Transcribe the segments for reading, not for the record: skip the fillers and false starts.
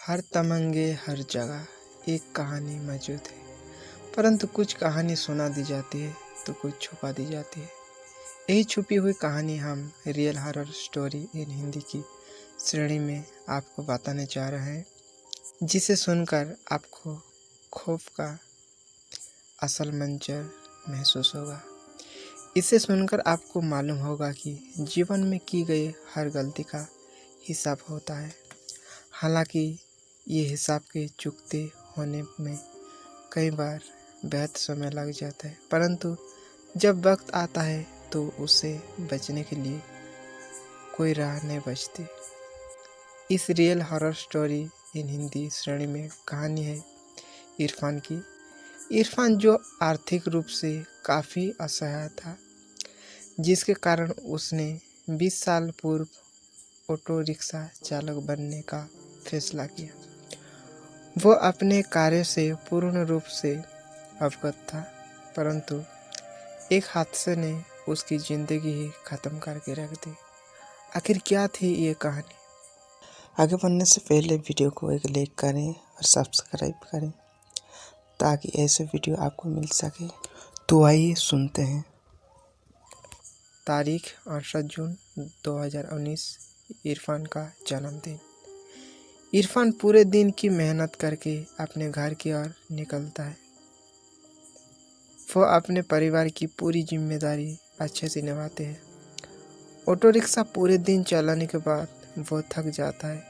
हर तमंगे हर जगह एक कहानी मौजूद है, परंतु कुछ कहानी सुना दी जाती है तो कुछ छुपा दी जाती है। यही छुपी हुई कहानी हम real horror story in Hindi की श्रेणी में आपको बताने जा रहे हैं, जिसे सुनकर आपको खौफ का असल मंजर महसूस होगा। इसे सुनकर आपको मालूम होगा कि जीवन में की गई हर गलती का हिसाब होता है। हालांकि ये हिसाब के चुकते होने में कई बार बेहद समय लग जाता है, परंतु जब वक्त आता है तो उससे बचने के लिए कोई राह नहीं बचती। इस real horror story in Hindi श्रेणी में कहानी है इरफान की। इरफान जो आर्थिक रूप से काफ़ी असहाय था, जिसके कारण उसने 20 साल पूर्व ऑटो रिक्शा चालक बनने का फैसला किया। वो अपने कार्य से पूर्ण रूप से अवगत था, परंतु एक हादसे ने उसकी ज़िंदगी ही ख़त्म करके रख दी। आखिर क्या थी ये कहानी? आगे बढ़ने से पहले वीडियो को एक लाइक करें और सब्सक्राइब करें ताकि ऐसे वीडियो आपको मिल सके। तो आइए सुनते हैं। तारीख 8 जून 2019, इरफान का जन्मदिन। इरफान पूरे दिन की मेहनत करके अपने घर की ओर निकलता है। वो अपने परिवार की पूरी जिम्मेदारी अच्छे से निभाते हैं। ऑटो रिक्शा पूरे दिन चलाने के बाद वो थक जाता है,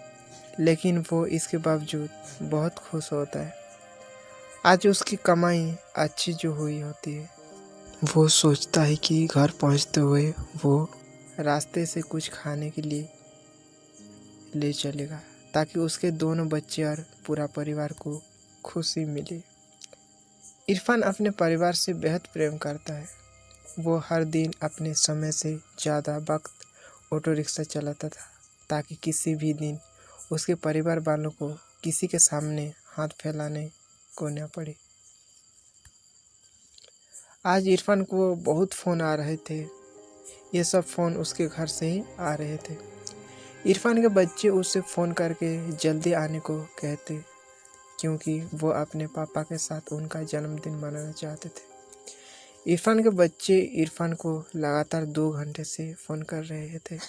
लेकिन वो इसके बावजूद बहुत खुश होता है। आज उसकी कमाई अच्छी जो हुई होती है। वो सोचता है कि घर पहुंचते हुए वो रास्ते से कुछ खाने के लिए ले चलेगा, ताकि उसके दोनों बच्चे और पूरा परिवार को खुशी मिले। इरफान अपने परिवार से बेहद प्रेम करता है। वो हर दिन अपने समय से ज़्यादा वक्त ऑटो रिक्शा चलाता था, ताकि किसी भी दिन उसके परिवार वालों को किसी के सामने हाथ फैलाने को न पड़े। आज इरफान को बहुत फ़ोन आ रहे थे। ये सब फ़ोन उसके घर से ही आ रहे थे। इरफान के बच्चे उससे फ़ोन करके जल्दी आने को कहते, क्योंकि वो अपने पापा के साथ उनका जन्मदिन मनाना चाहते थे। इरफान के बच्चे इरफान को लगातार 2 घंटे से फ़ोन कर रहे थे।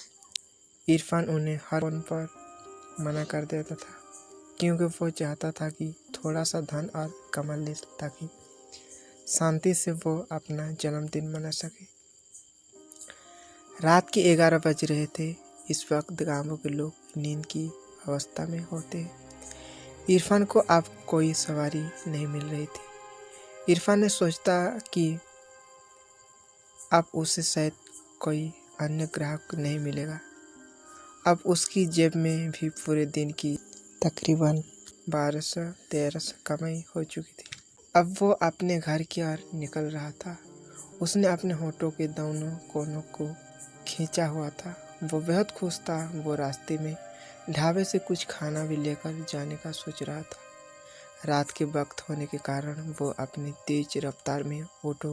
इरफान उन्हें हर फ़ोन पर मना कर देता था, क्योंकि वो चाहता था कि थोड़ा सा धन और कमा ले, ताकि शांति से वो अपना जन्मदिन मना सके। रात के 11 बज रहे थे। इस वक्त गाँवों के लोग नींद की अवस्था में होते हैं। इरफान को अब कोई सवारी नहीं मिल रही थी। इरफान ने सोचता कि अब उसे शायद कोई अन्य ग्राहक नहीं मिलेगा। अब उसकी जेब में भी पूरे दिन की तकरीबन 1200-1300 कमाई हो चुकी थी। अब वो अपने घर की ओर निकल रहा था। उसने अपने होठों के दोनों कोनों को खींचा हुआ था। वो बेहद खुश था। वो रास्ते में ढाबे से कुछ खाना भी लेकर जाने का सोच रहा था। रात के वक्त होने के कारण वो अपनी तेज रफ्तार में ऑटो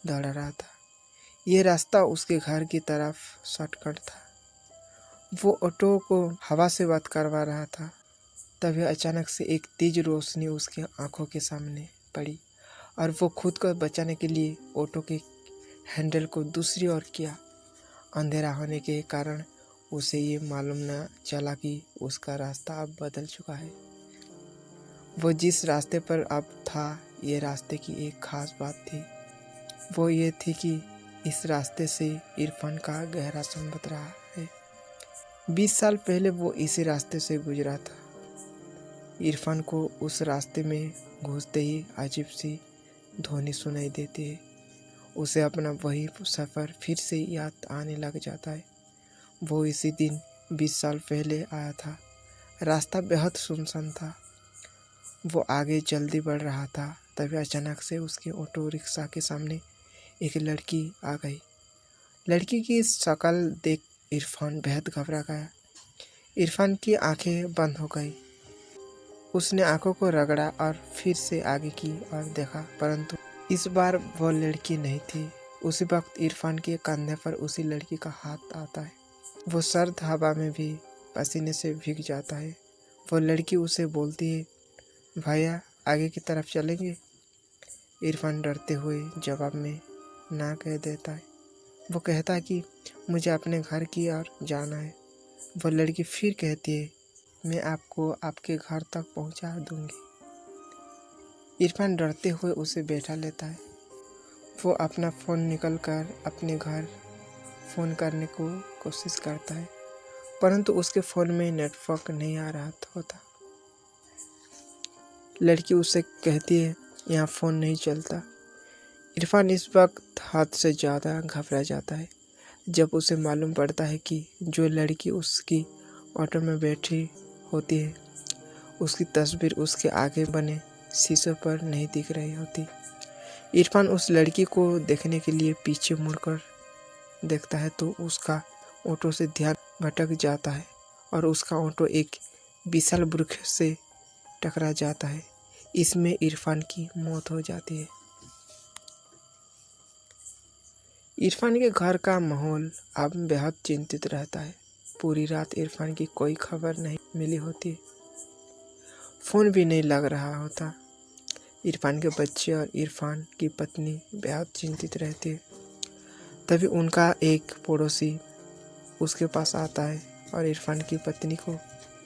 दौड़ा रहा था। ये रास्ता उसके घर की तरफ शॉर्टकट था। वो ऑटो को हवा से बात करवा रहा था। तभी अचानक से एक तेज रोशनी उसके आंखों के सामने पड़ी और वो खुद को बचाने के लिए ऑटो के हैंडल को दूसरी ओर किया। अंधेरा होने के कारण उसे ये मालूम न चला कि उसका रास्ता अब बदल चुका है। वो जिस रास्ते पर अब था, ये रास्ते की एक खास बात थी। वो ये थी कि इस रास्ते से इरफान का गहरा संबंध रहा है। 20 साल पहले वो इसी रास्ते से गुजरा था। इरफान को उस रास्ते में घुसते ही अजीब सी ध्वनि सुनाई देती है। उसे अपना वही सफ़र फिर से याद आने लग जाता है। वो इसी दिन 20 साल पहले आया था। रास्ता बेहद सुनसान था। वो आगे जल्दी बढ़ रहा था, तभी अचानक से उसके ऑटो रिक्शा के सामने एक लड़की आ गई। लड़की की शक्ल देख इरफान बेहद घबरा गया। इरफान की आंखें बंद हो गई। उसने आंखों को रगड़ा और फिर से आगे की ओर देखा, परंतु इस बार वो लड़की नहीं थी। उसी वक्त इरफान के कंधे पर उसी लड़की का हाथ आता है। वो सर्द हवा में भी पसीने से भीग जाता है। वो लड़की उसे बोलती है, भैया आगे की तरफ चलेंगे। इरफान डरते हुए जवाब में ना कह देता है। वो कहता है कि मुझे अपने घर की ओर जाना है। वो लड़की फिर कहती है, मैं आपको आपके घर तक पहुंचा दूंगी। इरफान डरते हुए उसे बैठा लेता है। वो अपना फ़ोन निकल कर अपने घर फ़ोन करने को कोशिश करता है, परंतु उसके फ़ोन में नेटवर्क नहीं आ रहा होता। लड़की उसे कहती है, यहाँ फ़ोन नहीं चलता। इरफान इस वक्त हद से ज़्यादा घबरा जाता है जब उसे मालूम पड़ता है कि जो लड़की उसकी ऑटो में बैठी होती है, उसकी तस्वीर उसके आगे बने शीशे पर नहीं दिख रही होती। इरफान उस लड़की को देखने के लिए पीछे मुड़कर देखता है तो उसका ऑटो से ध्यान भटक जाता है और उसका ऑटो एक विशाल वृक्ष से टकरा जाता है। इसमें इरफान की मौत हो जाती है। इरफान के घर का माहौल अब बेहद चिंतित रहता है। पूरी रात इरफान की कोई खबर नहीं मिली होती, फ़ोन भी नहीं लग रहा होता। इरफान के बच्चे और इरफान की पत्नी बेहद चिंतित रहते हैं। तभी उनका एक पड़ोसी उसके पास आता है और इरफान की पत्नी को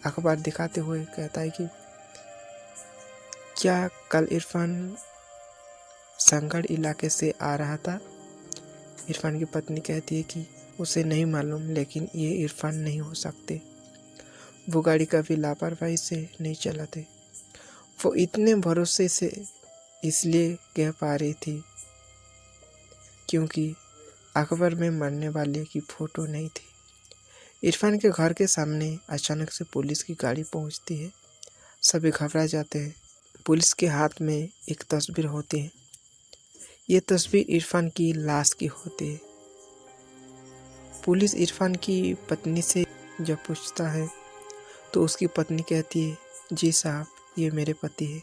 अखबार दिखाते हुए कहता है कि क्या कल इरफान संगढ़ इलाके से आ रहा था। इरफान की पत्नी कहती है कि उसे नहीं मालूम, लेकिन ये इरफान नहीं हो सकते। वो गाड़ी कभी लापरवाही से नहीं चलाते। वो इतने भरोसे से इसलिए कह पा रही थी क्योंकि अखबार में मरने वाले की फ़ोटो नहीं थी। इरफान के घर के सामने अचानक से पुलिस की गाड़ी पहुंचती है। सभी घबरा जाते हैं। पुलिस के हाथ में एक तस्वीर होती है। ये तस्वीर इरफान की लाश की होती है। पुलिस इरफान की पत्नी से जब पूछता है तो उसकी पत्नी कहती है, जी साहब, ये मेरे पति है।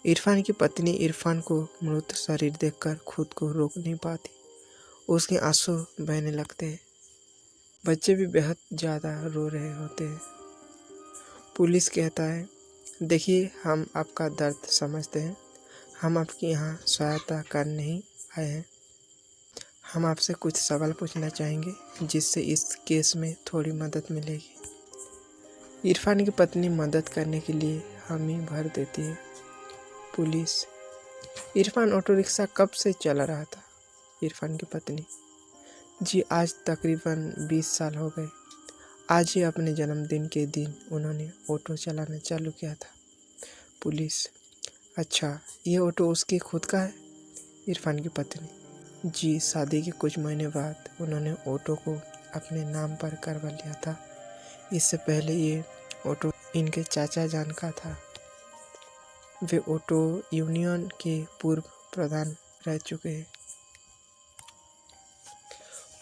इरफान की पत्नी इरफान को मृत शरीर देखकर खुद को रोक नहीं पाती। उसके आंसू बहने लगते हैं। बच्चे भी बेहद ज़्यादा रो रहे होते हैं। पुलिस कहता है, देखिए, हम आपका दर्द समझते हैं। हम आपके यहाँ सहायता करने ही आए हैं। हम आपसे कुछ सवाल पूछना चाहेंगे जिससे इस केस में थोड़ी मदद मिलेगी। इरफान की पत्नी मदद करने के लिए हामी भर देती है। पुलिस, इरफान ऑटो रिक्शा कब से चला रहा था। इरफान की पत्नी, जी आज तकरीबन 20 साल हो गए। आज ही अपने जन्मदिन के दिन उन्होंने ऑटो चलाना चालू किया था। पुलिस, अच्छा, ये ऑटो उसकी खुद का है। इरफान की पत्नी, जी शादी के कुछ महीने बाद उन्होंने ऑटो को अपने नाम पर करवा लिया था। इससे पहले ये ऑटो इनके चाचा जान का था। वे ऑटो यूनियन के पूर्व प्रधान रह चुके हैं।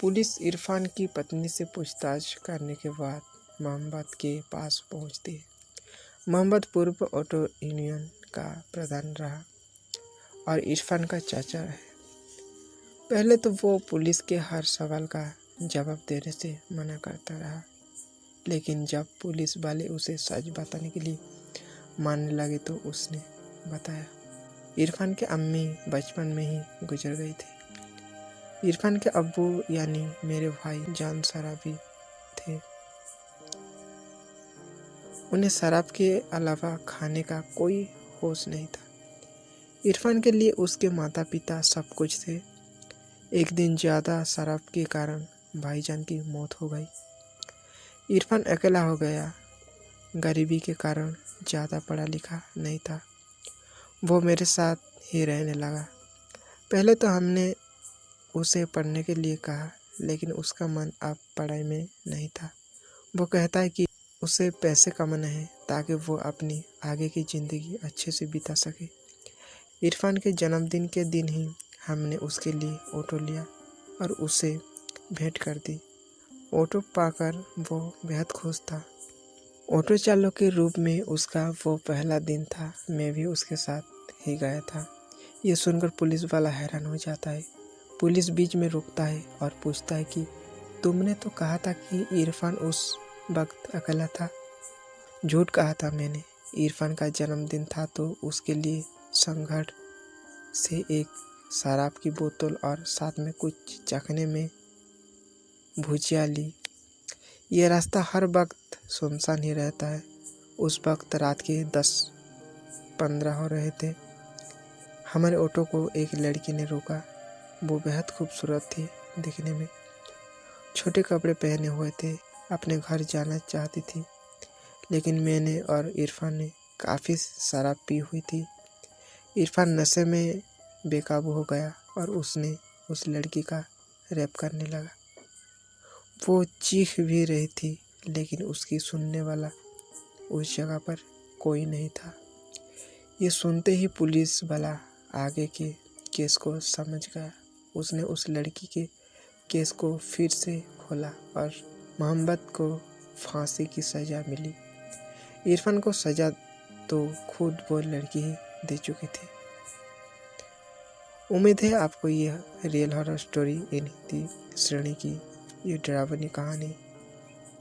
पुलिस इरफान की पत्नी से पूछताछ करने के बाद मोहम्मद के पास पहुंचती है। मोहम्मद पूर्व ऑटो यूनियन का प्रधान रहा और इरफान का चाचा है। पहले तो वो पुलिस के हर सवाल का जवाब देने से मना करता रहा, लेकिन जब पुलिस वाले उसे सच बताने के लिए मानने लगे तो उसने बताया, इरफान के अम्मी बचपन में ही गुजर गई थी। इरफान के अब्बू यानी मेरे भाई जान शराबी थे। उन्हें शराब के अलावा खाने का कोई होश नहीं था। इरफान के लिए उसके माता पिता सब कुछ थे। एक दिन ज़्यादा शराब के कारण भाईजान की मौत हो गई। इरफान अकेला हो गया। गरीबी के कारण ज़्यादा पढ़ा लिखा नहीं था। वो मेरे साथ ही रहने लगा। पहले तो हमने उसे पढ़ने के लिए कहा, लेकिन उसका मन अब पढ़ाई में नहीं था। वो कहता है कि उसे पैसे कमाना है ताकि वो अपनी आगे की ज़िंदगी अच्छे से बिता सके। इरफान के जन्मदिन के दिन ही हमने उसके लिए ऑटो लिया और उसे भेंट कर दी। ऑटो पाकर वो बेहद खुश था। ऑटो चालक के रूप में उसका वो पहला दिन था। मैं भी उसके साथ ही गया था। ये सुनकर पुलिस वाला हैरान हो जाता है। पुलिस बीच में रुकता है और पूछता है कि तुमने तो कहा था कि इरफान उस वक्त अकेला था। झूठ कहा था मैंने। इरफान का जन्मदिन था तो उसके लिए संगढ़ से एक शराब की बोतल और साथ में कुछ चखने में भुजिया ली। यह रास्ता हर वक्त सुनसान ही रहता है। उस वक्त रात के 10-15 हो रहे थे। हमारे ऑटो को एक लड़की ने रोका। वो बेहद खूबसूरत थी दिखने में, छोटे कपड़े पहने हुए थे, अपने घर जाना चाहती थी। लेकिन मैंने और इरफान ने काफ़ी शराब पी हुई थी। इरफान नशे में बेकाबू हो गया और उसने उस लड़की का रेप करने लगा। वो चीख भी रही थी लेकिन उसकी सुनने वाला उस जगह पर कोई नहीं था। ये सुनते ही पुलिस वाला आगे के केस को समझ गया। उसने उस लड़की के केस को फिर से खोला और मोहम्मद को फांसी की सज़ा मिली। इरफान को सज़ा तो खुद वो लड़की ही दे चुकी थी। उम्मीद है आपको यह real horror story in Hindi श्रेणी की ये डरावनी कहानी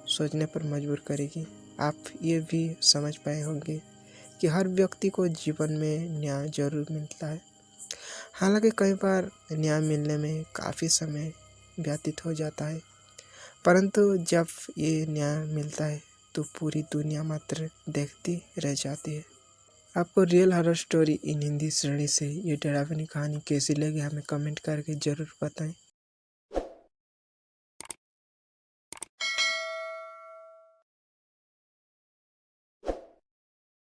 सोचने पर मजबूर करेगी। आप ये भी समझ पाए होंगे कि हर व्यक्ति को जीवन में न्याय जरूर मिलता है। हालांकि कई बार न्याय मिलने में काफ़ी समय व्यतीत हो जाता है, परंतु जब ये न्याय मिलता है तो पूरी दुनिया मात्र देखती रह जाती है। आपको real horror story in Hindi श्रेणी से ये डरावनी कहानी कैसी लगी हमें कमेंट करके ज़रूर बताएं।